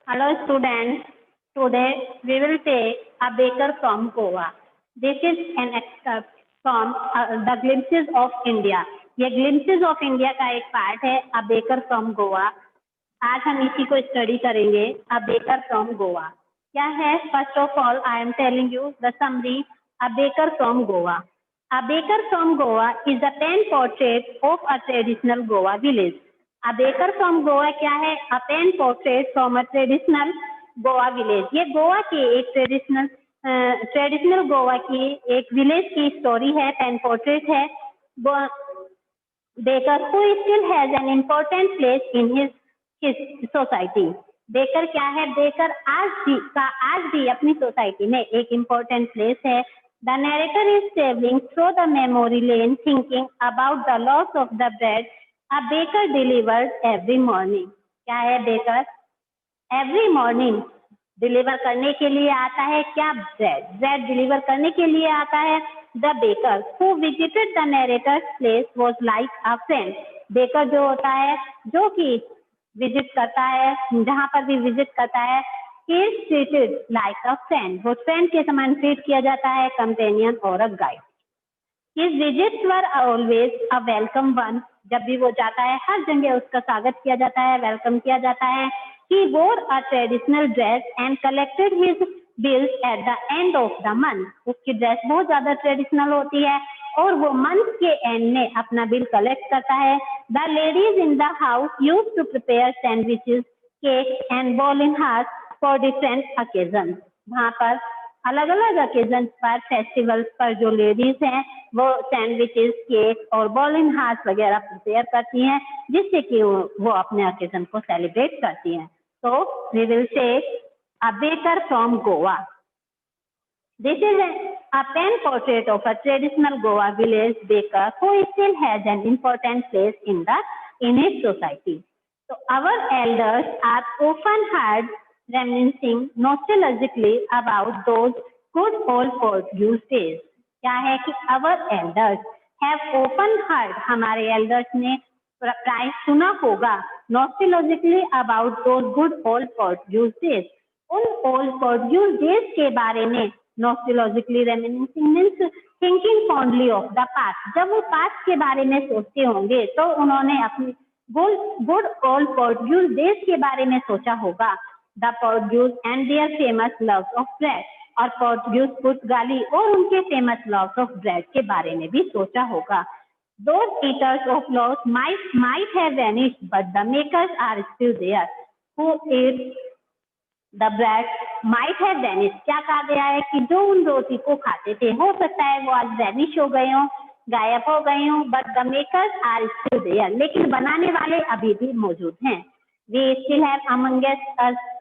Hello students, today we will take a baker from Goa. This is an excerpt from the Glimpses of India. ये Glimpses of India का एक part है A Baker from Goa. आज हम इसी को study करेंगे A Baker from Goa. क्या है? First of all, I am telling you the summary A Baker from Goa. A Baker from Goa is a pen portrait of a traditional Goa village. A Baker from Goa क्या है? A pen portrait from a traditional Goa village. ये गोवा की एक traditional Goa की एक village की story है, pen portrait है. Baker who still has an important place in his society. Baker क्या है? बेकर आज भी अपनी सोसाइटी में एक इम्पोर्टेंट प्लेस है. The narrator is traveling through the memory lane thinking about the loss of the bread a baker delivers every morning. क्या है बेकर? Every morning डिलीवर करने के लिए आता है क्या? ब्रेड डिलीवर करने के लिए आता है. The baker who visited the narrator's place was like a friend. Baker जो होता है, जो कि विजिट करता है, जहाँ पर भी विजिट करता है, he is treated like a friend. वो फ्रेंड के समान ट्रीट किया जाता है, कंपेनियन और a guide. His visits were always a welcome one. जब भी वो जाता है हर जगह उसका स्वागत किया जाता है, वेलकम किया जाता है. He wore a traditional dress and collected his bills at the end of the month. उसकी ड्रेस बहुत ज्यादा ट्रेडिशनल होती है और वो मंथ के एंड में अपना बिल कलेक्ट करता है. The ladies in the house used to prepare sandwiches, cakes and bowling hearts for different occasions. वहाँ पर अलग अलग ओकेजन पर, फेस्टिवल्स पर जो लेडीज हैं वो सैंडविचेस, केक और बॉलिंग हार्ट वगैरह प्रिपेयर करती हैं, जिससे कि वो अपने ओकेजन को सेलिब्रेट करती हैं. तो we will say a baker from Goa. This is a pen portrait of a traditional Goa village baker who still has an important place in his society. So our elders are often heard reminiscing nostalgically about those good old Portuguese days. क्या है कि our elders have often heard, हमारे elders ने प्राय सुना होगा, nostalgically about those good old Portuguese days. उन old Portuguese days के बारे में nostalgically reminiscing means thinking fondly of the past. जब वो past के बारे में सोचते होंगे तो उन्होंने अपनी good old Portuguese days के बारे में सोचा होगा. The Portuguese and their famous loves of bread. और पोर्टुगीज पुर्तगाली और उनके फेमस लव्स ऑफ ब्रेड के बारे में भी सोचा होगा. Those eaters of loaves might have vanished, but the makers are still there. Who ate the bread might have vanished. क्या कहा गया है कि जो उन रोटी को खाते थे, हो सकता है वो आज वैनिश हो गए हों, गायब हो गए हों, but the makers are still there. लेकिन बनाने वाले अभी भी मौजूद हैं. We still have among us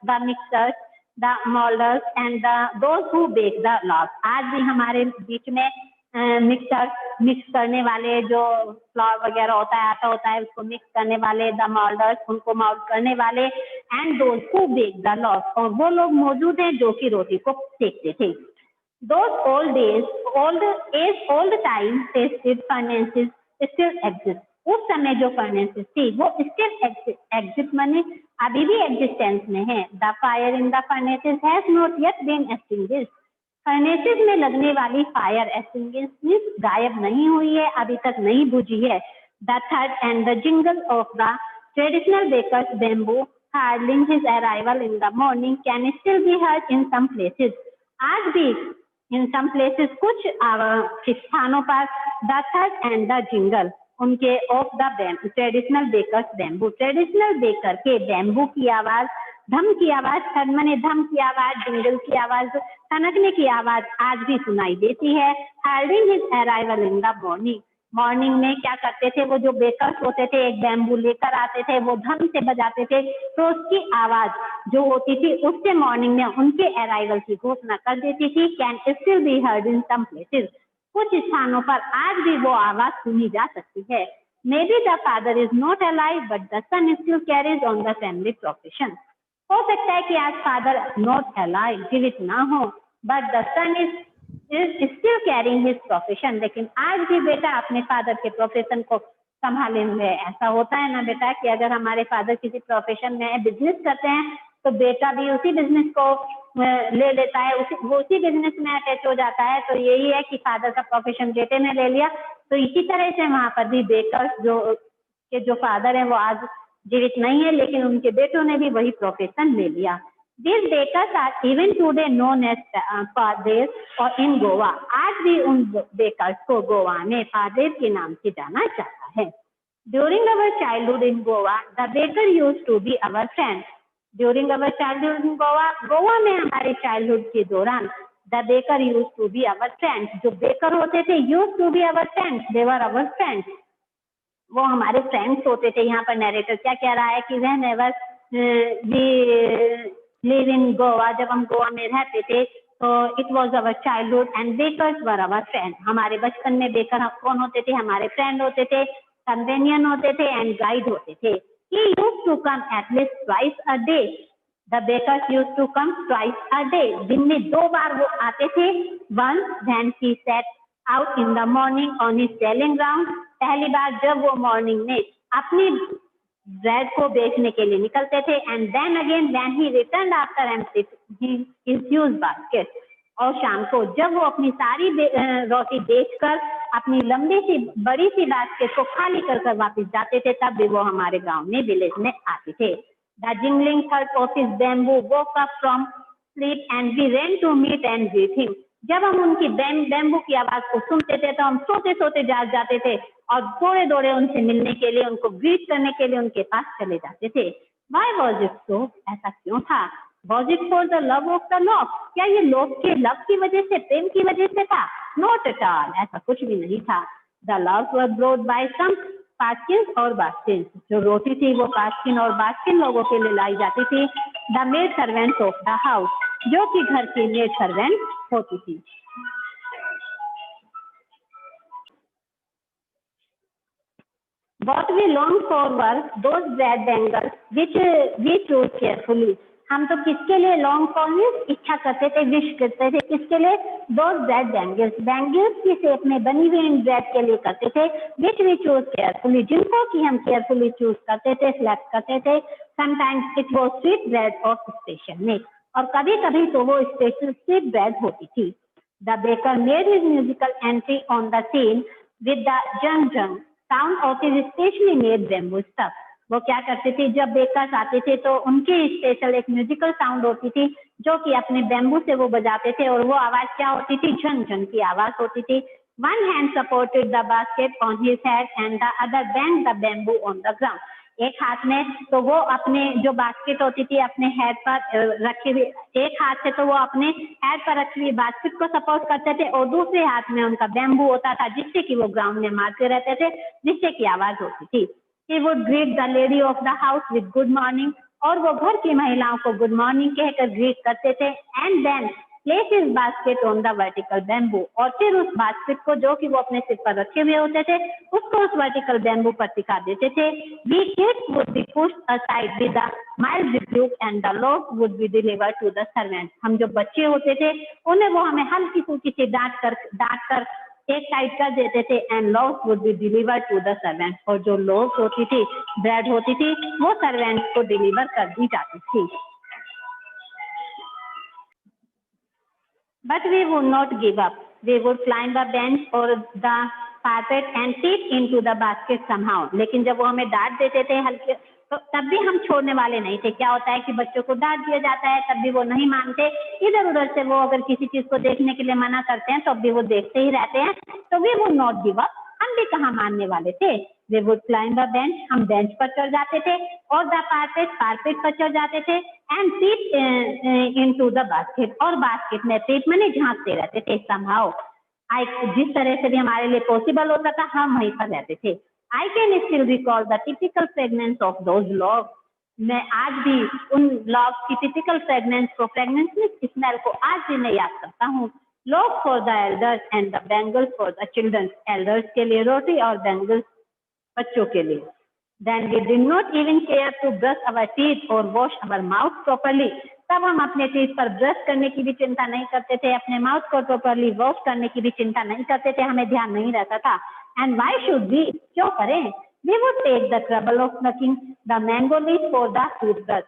the mixers, the molders and those who bake the loaves. आज भी हमारे बीच में मिक्स करने वाले, जो फ्लोर वगैरह होता है, आटा होता है, उसको मिक्स करने वाले, द मोल्डर्स, उनको मोल्ड करने वाले, and those who bake the loaves, और वो लोग मौजूद हैं जो कि रोटी को सेकते थे. Those old days, old time tasted furnaces still exist. उस समय जो फर्नेसेस थी वो स्टिल एग्जिस्ट माने अभी भी एग्जिस्टेंस में है. The fire in the furnaces has not yet been extinguished. Furnaces में लगने वाली फायर एक्सटिंग्विश गायब नहीं हुई है, अभी तक नहीं बुझी है. द थर्ड and the jingle of the traditional bakers bamboo heralding his arrival in the morning can still be heard in some places. आज भी इन सम प्लेसेस, कुछ स्थानों पर, द थर्ड एंड द जिंगल उनके of the traditional bakers bamboo, traditional baker के bamboo की आवाज, धम की आवाज, थर्ड माने धम की आवाज, जिंगल की आवाज, खनकने की आवाज आज भी सुनाई देती है. Heralding his arrival in the morning में क्या करते थे वो जो बेकर्स होते थे, एक बैम्बू लेकर आते थे, वो धम से बजाते थे, तो उसकी आवाज जो होती थी उससे मॉर्निंग में उनके अराइवल की घोषणा कर देती थी. Can still be heard in some places. कुछ स्थानों पर आज भी वो आवाज सुनी जा सकती है. Maybe the father is not alive but the son still carries on the family profession. हो सकता है कि आज फादर नॉट अलाइव, जीवित ना हो, but the son is still carrying his profession. लेकिन आज भी बेटा अपने फादर के प्रोफेशन को संभाले हुए. ऐसा होता है ना बेटा कि अगर हमारे फादर किसी प्रोफेशन में बिजनेस करते हैं तो बेटा भी उसी बिजनेस को ले लेता है, वो उसी बिजनेस में अटैच हो जाता है। तो यही है कि फादर का प्रोफेशन बेटे ने ले लिया। तो इसी तरह से वहां पर भी बेकर्स जो फादर है वो आज जीवित नहीं है, लेकिन उनके बेटों ने भी वही प्रोफेशन ले लिया। These bakers are even today known as पादेर और इन गोवा। आज भी उन बेकर्स को गोवा में पादेर के नाम से जाना जाता है। During our childhood in Goa, the baker used to be our friend. During our childhood in Goa, Goa में हमारे चाइल्डहुड के दौरान the baker used to be our friends. जो बेकर होते थे used to be our friends, they were our friends. वो हमारे friends होते थे। यहाँ पर नरेटर क्या कह रहा है कि whenever we live in Goa, जब हम गोवा में रहते थे तो it was our childhood and bakers were our friends. हमारे बचपन में बेकर कौन होते थे? हमारे फ्रेंड होते थे, कंपेनियन होते थे एंड गाइड होते थे। He used to come at least twice a day. The bakers used to come twice a day. दिन में 2 बार वो आते थे। Once when he set out in the morning on his selling ground. पहली बार जब वो मॉर्निंग में अपनी ब्रेड को बेचने के लिए निकलते थे and then again when he return after empty his huge basket. और शाम को जब वो अपनी सारी रोटी बेचकर अपनी लंबी सी बड़ी सी बास्केट को खाली कर वापस जाते थे, तब भी वो हमारे गांव में विलेज में आते थे। द जिंगलिंग थर्ड of his bamboo woke up from sleep and we ran to meet and greet him. जब हम उनकी बैम्बू की आवाज को सुनते थे तो हम सोते सोते जाग जाते थे और दौड़े दौड़े उनसे मिलने के लिए, उनको ग्रीट करने के लिए उनके पास चले जाते थे। Why was it so? ऐसा क्यों था? Was it for the love of the love? क्या ये लोग के लव की वजह से, प्रेम की वजह से था? Not at all. ऐसा कुछ भी नहीं था। The loaves were brought by some पास्किन और बास्किन। जो रोटी थी वो पास्किन और बास्किन लोगों के लिए लाई जाती थी। The maid servants of the house, जो कि घर की मेड सर्वेंट होती थी। What we long for were those bread bangles which we chose carefully. हम तो किसके लिए लॉन्ग फॉर में इच्छा करते थे, विश करते थे, किसके लिए? दोज ब्रेड बैंगल्स, बैंगल्स की शेप में बनी हुई इन ब्रेड के लिए करते थे। विच वी चूज केयरफुली, जिनको कि हम केयरफुली चूज करते थे, सिलेक्ट करते थे। Sometimes it was sweet bread और स्पेशल मेड, और कभी कभी तो वो स्पेशल स्वीट ब्रेड होती थी। The baker made his musical entry on the scene with the jhang jhang sound of his specially made bamboo staff. वो क्या करते थे, जब बेकर्स आते थे तो उनकी स्पेशल एक म्यूजिकल साउंड होती थी जो कि अपने बैम्बू से वो बजाते थे, और वो आवाज क्या होती थी? झन झन की आवाज होती थी। One hand supported the basket on his head and the other band the bamboo on the ground. एक हाथ में तो वो अपने जो बास्केट होती थी अपने हेड पर रखी हुई, एक हाथ से तो वो अपने हेड पर रखी हुई बास्केट को सपोर्ट करते थे और दूसरे हाथ में उनका बैम्बू होता था जिससे कि वो ग्राउंड में मारते रहते थे, जिससे कि आवाज होती थी। He would greet the lady of the house with good morning, और वो घर की महिलाओं को गुड मॉर्निंग कहकर ग्रीट करते थे। And then place his basket on the vertical bamboo, और फिर उस बास्केट को जो कि वो अपने सिर पर रखे हुए होते थे उसको उस वर्टिकल बैम्बू पर टिका देते थे। We kids would be pushed aside with a mild rebuke and the loaf would be delivered to the servant। हम जो बच्चे होते थे उन्हें वो हमें हल्की फुल्की सी डांट कर एक साइड कर देते थे and loaves would be deliver to the servant, और जो लोव्स होती थी, ब्रेड होती थी, वो सर्वेंट को डिलीवर कर दी जाती थी। But we would not give up. We would climb a bench or the carpet and fit into the basket somehow। लेकिन जब वो हमें डांट देते थे हल्के, तो तब भी हम छोड़ने वाले नहीं थे। क्या होता है कि बच्चों को डांट दिया जाता है तब भी वो नहीं मानते, इधर उधर से वो अगर किसी चीज को देखने के लिए मना करते हैं तब भी वो देखते ही रहते हैं। तो we would not give up, हम भी कहाँ मानने वाले थे। We would climb the bench, हम बेंच पर चढ़ जाते थे, और द कारपेट पर चढ़ जाते थे, and feet into the basket, और बास्केट में फीट माने झांकते रहते थे। समहाउ जिस तरह से भी हमारे लिए पॉसिबल होता था हम वहीं पर रहते थे। I can still recall the typical fragrance of those logs। मैं आज भी उन logs की typical fragrance को, fragrance में स्मेल को आज भी मैं याद करता हूँ। Logs for the elders and the bangles for the children। elders के लिए रोटी और bangles बच्चों के लिए। Then we did not even care to brush our teeth or wash our mouth properly। तब हम अपने टीथ पर ब्रश करने की भी चिंता नहीं करते थे, अपने माउथ को प्रॉपरली वॉश करने की भी चिंता नहीं करते थे, हमें ध्यान नहीं रहता था। एंड वाई शुड वी, क्यों करें? We would take the trouble of plucking the mango leaf for the toothbrush.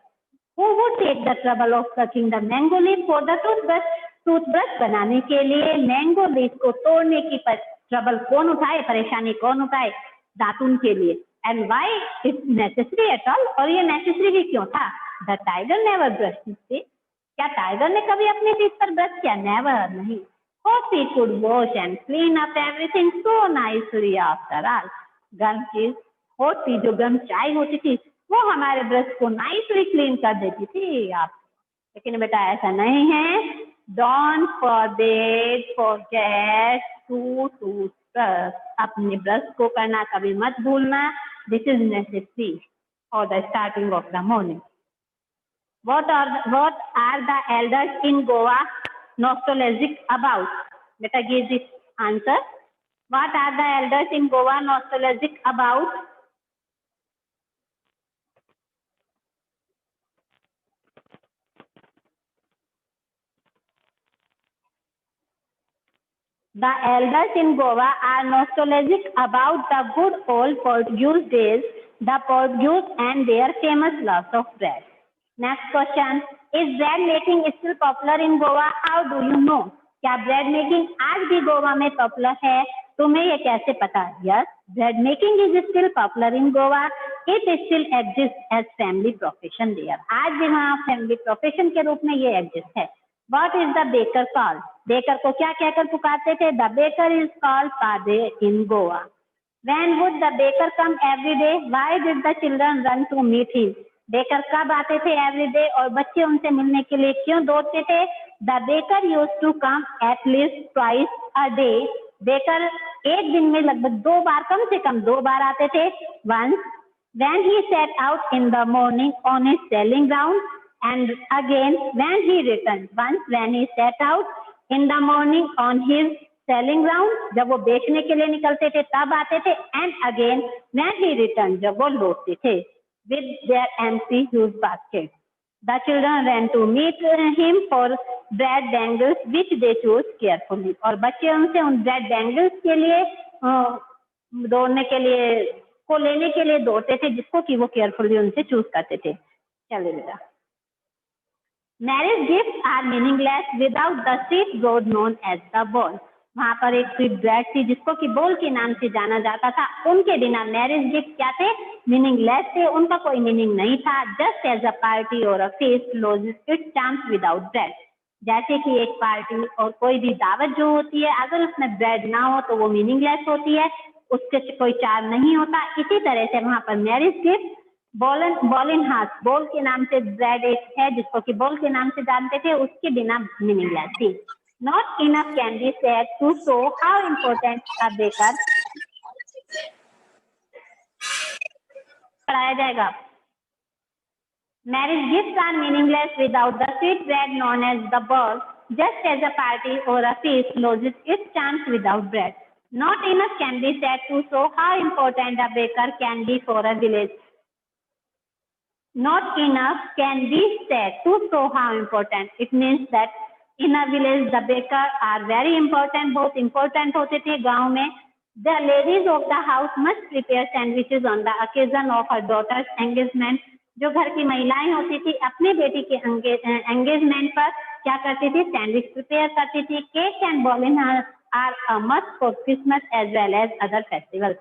Who would take the trouble of sucking the mango leaf for the toothbrush? Toothbrush बनाने के लिए mango leaf को तोड़ने की trouble कौन उठाए, परेशानी कौन उठाए? दातुन के लिए. And why it's necessary at all, और ये नेसेसरी भी क्यों था? The tiger never brush his teeth. क्या टाइगर ने कभी अपने टीथ पर ब्रश किया? नेवर, नहीं. Hope he could wash and clean up everything so nicely after all. गम चीज होती, जो गम चाय होती थी वो हमारे ब्रश को नाइसली क्लीन कर देती थी आप. लेकिन बेटा ऐसा नहीं है. Don't forget to toothbrush. अपने ब्रश को करना कभी मत भूलना. This is necessary for the starting of the morning. What are the elders in Goa nostalgic about? Beta, give this answer. What are the elders in Goa nostalgic about? The elders in Goa are nostalgic about the good old Portuguese days, the Portuguese and their famous loves of bread. Next question. Is bread making still popular in Goa? How do you know? क्या bread making आज भी गोवा में popular है? तुम्हें ये कैसे पता? Yes, bread making is still popular in Goa. It still exists as family profession there. आज भी वहाँ फैमिली प्रोफेशन के रूप में ये एग्जिस्ट है. What is the baker called? Baker को क्या कहकर पुकारते थे? The baker is called padre in Goa. When would the baker come every day? Why did the children run to meet him? Baker कब आते थे एवरी डे, और बच्चे उनसे मिलने के लिए क्यों दौड़ते थे? The baker use to come at least twice a day. Baker एक दिन में लगभग 2 बार, कम से कम 2 बार आते थे. Once when he set out in the morning on his selling ground, and again when he return. Once when he set out in the morning on his selling ground, जब वो बेचने के लिए निकलते थे तब आते थे. And again when he return, जब वो लौटते थे with their empty huge basket. The children ran to meet him for bread bangles which they chose carefully. और बच्चे उनसे उन bread bangles के लिए दौड़ने के लिए को लेने के लिए दौड़ते थे, जिसको कि वो केयरफुली उनसे चूज करते थे. चलिए बेटा. Marriage gifts are meaningless without the sweet bread known as the ball. वहाँ पर एक स्वीट ब्रेड थी जिसको कि बोल के नाम से जाना जाता था. उनके बिना मैरिज गिफ्ट क्या थे? मीनिंगलेस थे. उनका कोई मीनिंग नहीं था. जस्ट एज अ पार्टी और अ feast loses its charms without bread. जैसे कि एक पार्टी और कोई भी दावत जो होती है, अगर उसमें ब्रेड ना हो तो वो मीनिंगलेस होती है, उसके कोई चार्म नहीं होता. इसी तरह से वहाँ पर मैरिज गिफ्ट बॉलिनहास, बोल के नाम से ब्रेड एक है जिसको कि बोल के नाम से जानते थे, उसके बिना मीनिंगलेस थी. Not enough can be said to show how important a baker. पढ़ाया जाएगा. Marriage gifts are meaningless without the sweet bread known as the ball, just as a party or a feast loses its charms without bread. Not enough can be said to show how important a baker can be for a village. Not enough can be said to show how important. It means that in a village the baker are very important. बहुत important होते थे गांव में. The ladies of the house must prepare sandwiches on the occasion of her daughter's engagement. जो घर की महिलाएं होती थी अपने बेटी के एंगेजमेंट पर क्या करती थी? सैंडविच प्रिपेयर करती थी. केक एंड बॉलिनहास are a must for Christmas as well as other festivals.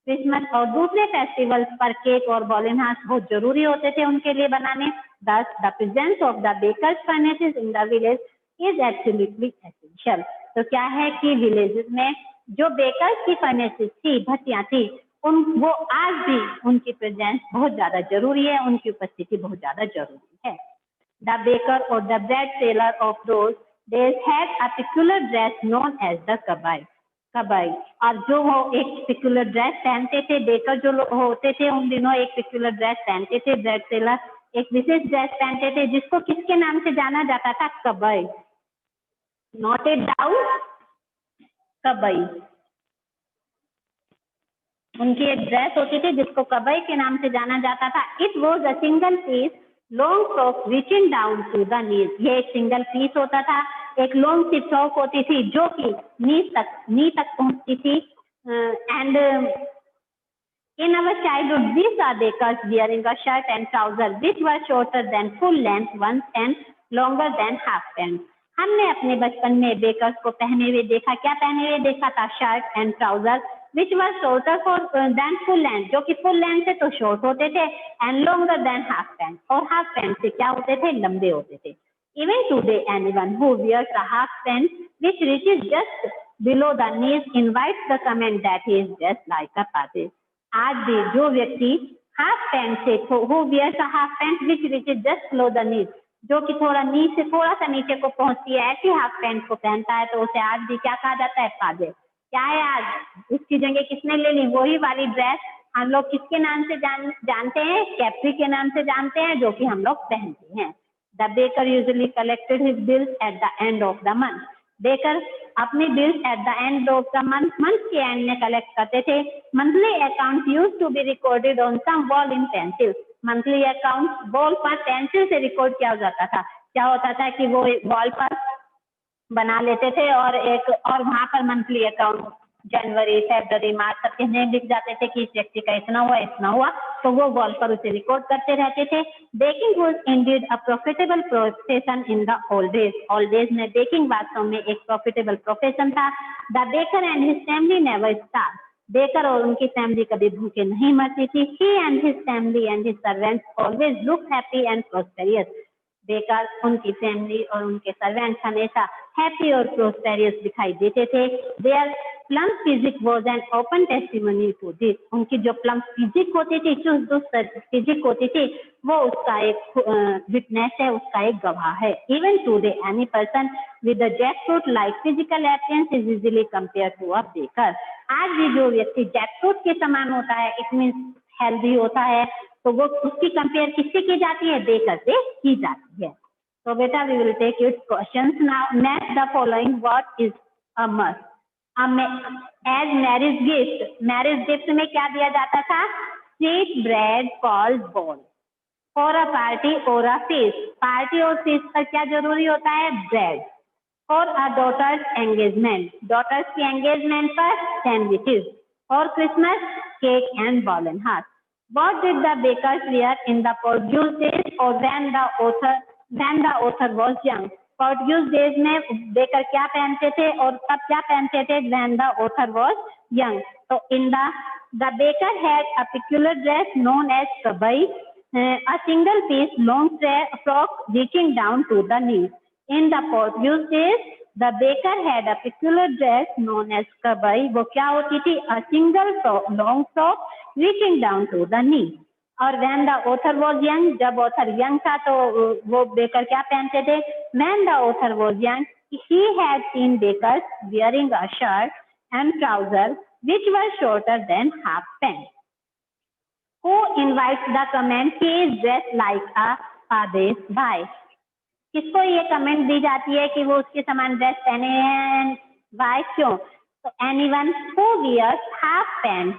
Christmas और दूसरे फेस्टिवल्स पर केक और बॉलिनहास बहुत जरूरी होते थे उनके लिए बनाने. Thus the presence of the baker's furnaces in the village is absolutely essential. तो क्या है कि विलेजेस में जो बेकर्स की फर्नेसेस थी, भट्टियां थी, वो आज भी उनकी प्रेजेंस बहुत ज्यादा जरूरी है, उनकी उपस्थिति बहुत ज्यादा जरूरी है. द बेकर और the bread seller of those days had a peculiar dress known as the कबाई. कबाई, और जो वो एक पेक्युलर ड्रेस पहनते थे, बेकर जो होते थे उन दिनों एक पेक्युलर ड्रेस पहनते थे. ब्रेड सेलर एक विशेष ड्रेस पहनते थे जिसको किसके नाम से जाना जाता था? कबाई. Note it down. कबाई, उनकी एक ड्रेस होती थी जिसको कबाई के नाम से जाना जाता था. It was a single piece long frock reaching down to the knees. ये एक सिंगल पीस होता था, एक लॉन्ग सी फ्रॉक होती थी जो कि नी तक पहुंचती थी. And In our childhood, we saw bakers wearing a shirt and trousers which were shorter than full length ones and longer than half pants. हमने अपने बचपन में बेकर्स को पहने हुए देखा, क्या पहने हुए देखा था? Shirt and trouser which were shorter than full length, जो कि फुल लेंथ से तो शॉर्ट होते थे, and longer than half pant, और हाफ पैंट से क्या होते थे? लंबे होते थे. Even today, anyone who wears a half pant which reaches just below the knees invites the comment that he is just like a Padre. आज भी जो व्यक्ति हाफ पैंट से who wears a half pant which reaches just below the knees, जो कि थोड़ा नी से थोड़ा सा नीचे को पहुंचती है, ऐसी हाफ पैंट को पहनता है, तो उसे आज भी क्या कहा जाता है? पादे. क्या है आज? उसकी जगह किसने ले ली? वही वाली ड्रेस हम लोग किसके नाम से जानते हैं? कैप्री के नाम से जानते हैं, जो कि हम लोग पहनते हैं. The baker usually collected his bills at the end of the month. Baker अपने bills at the end of the month के एंड में कलेक्ट करते थे. Monthly account used to be recorded on some wall in pencil. Monthly account wall पर pencil से record किया जाता था. क्या होता था कि वो वॉल पर बना लेते थे और वहां पर मंथली अकाउंट जनवरी, फरवरी, मार्च सबके नेम लिख जाते थे कि इस व्यक्ति का इतना हुआ, तो वो वॉल पर उसे रिकॉर्ड करते रहते थे. Baking was indeed a profitable profession in the old days. Old days में बेकिंग वास्तव में एक प्रॉफिटेबल प्रोफेशन था. The baker and his family never starve. Baker और उनकी फैमिली कभी भूखे नहीं मरती थी. He and his family and his servants always look happy and prosperous. Baker, उनकी फैमिली और उनके सर्वेंट्स हमेशा हैप्पी और प्रोस्पेरियस दिखाई देते थे. Their plump physique was an open testimony to this. उनकी जो प्लम फिजिक होती थी, फिजिक होती थी, वो उसका एक विटनेस है, उसका एक गवाह है. Even today any person with a jackfruit like physical appearance is easily compare to a baker. आज भी जो व्यक्ति जैकफ्रूट के समान होता है, इट मीन हेल्दी होता है, तो वो उसकी कंपेयर किससे की जाती है? बेकर से की जाती है. तो बेटा we will take it questions now. Next the following what is a must. As marriage gift में क्या दिया जाता था? Sweet bread called bol. For a party और अ फीस्ट. पार्टी और फीस्ट पर क्या जरूरी होता है? Bread. For a daughter's engagement. Daughters की एंगेजमेंट पर sandwiches. For Christmas cake and bol and heart. What did the bakers wear in the Portuguese days or when the author was young? Portuguese days में baker क्या पहनते थे और तब क्या पहनते थे? When the author was young. So in the baker had a peculiar dress known as kabai, a single piece long frock reaching down to the knees. In the Portuguese days, the baker had a peculiar dress known as kabai. वो क्या होती थी? A single long frock reaching down to the knee. और when the author was young, जब author young था तो वो baker क्या पहनते थे? When the author was young, he had seen bakers wearing a shirt and trousers which were shorter than half pant. Who invites the comment? He is dressed like a Pradesh bhai. किसको ये comment दी जाती है कि वो उसके समान dress पहने हैं? वाई? क्यों? तो anyone who wears half pant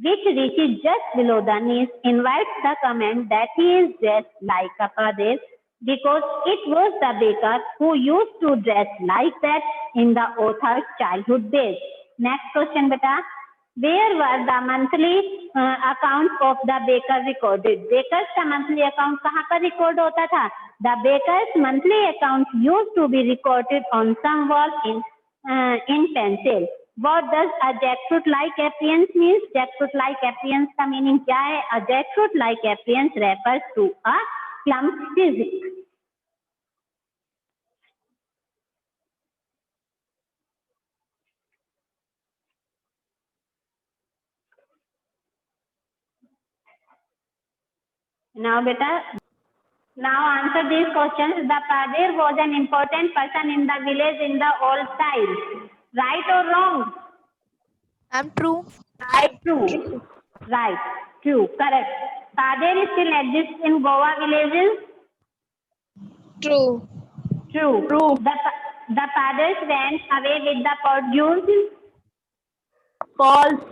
which reaches just below the knees invites the comment that he is dressed like a Pradesh because it was the baker who used to dress like that in the author's childhood days. Next question beta. Where were the monthly accounts of the baker recorded? Bakers का monthly account कहाँ पर record होता था? The baker's monthly account used to be recorded on some wall in pencil. What does a jackfruit-like appearance means? Jackfruit-like appearance का meaning क्या है? A jackfruit-like appearance refers to a plum physique. Now, beta, now answer these questions. The Padir was an important person in the village in the old style. Right or wrong? True. True. Right. True. Correct. Padir still exists in Goa villages. True. True. The Padres went away with the Portuguese. False.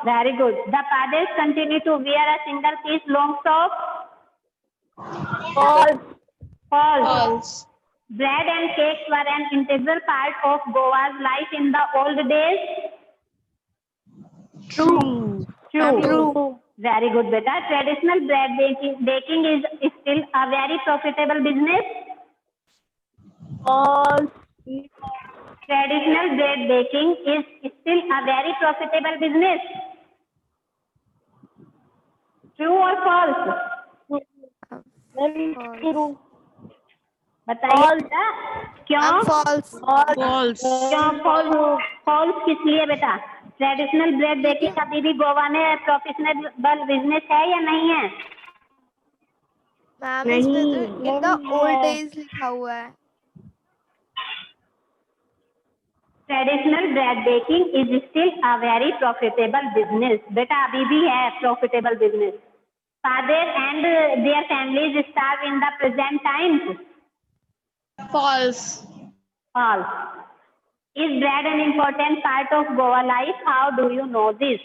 Very good. The Padres continue to wear a single piece long frock. False. Bread and cakes were an integral part of Goa's life in the old days. True. True. Very good, beta. Traditional bread baking is still a very profitable business. False. Traditional bread baking is still a very profitable business. True or false? Very False. true. बताइए False. बेटा, क्यों? I'm false. False. क्यों false? False किस लिए बेटा? Traditional bread क्योंकि- baking अभी भी गोवा में प्रोफेशनल बिजनेस है या नहीं है? मैम इसमें तो in the नहीं old है। days लिखा हुआ है. Traditional bread baking is still a very profitable business. बेटा अभी भी है profitable business. Father and their families starve in the present times. False. False. Is bread an important part of Goa life? How do you know this?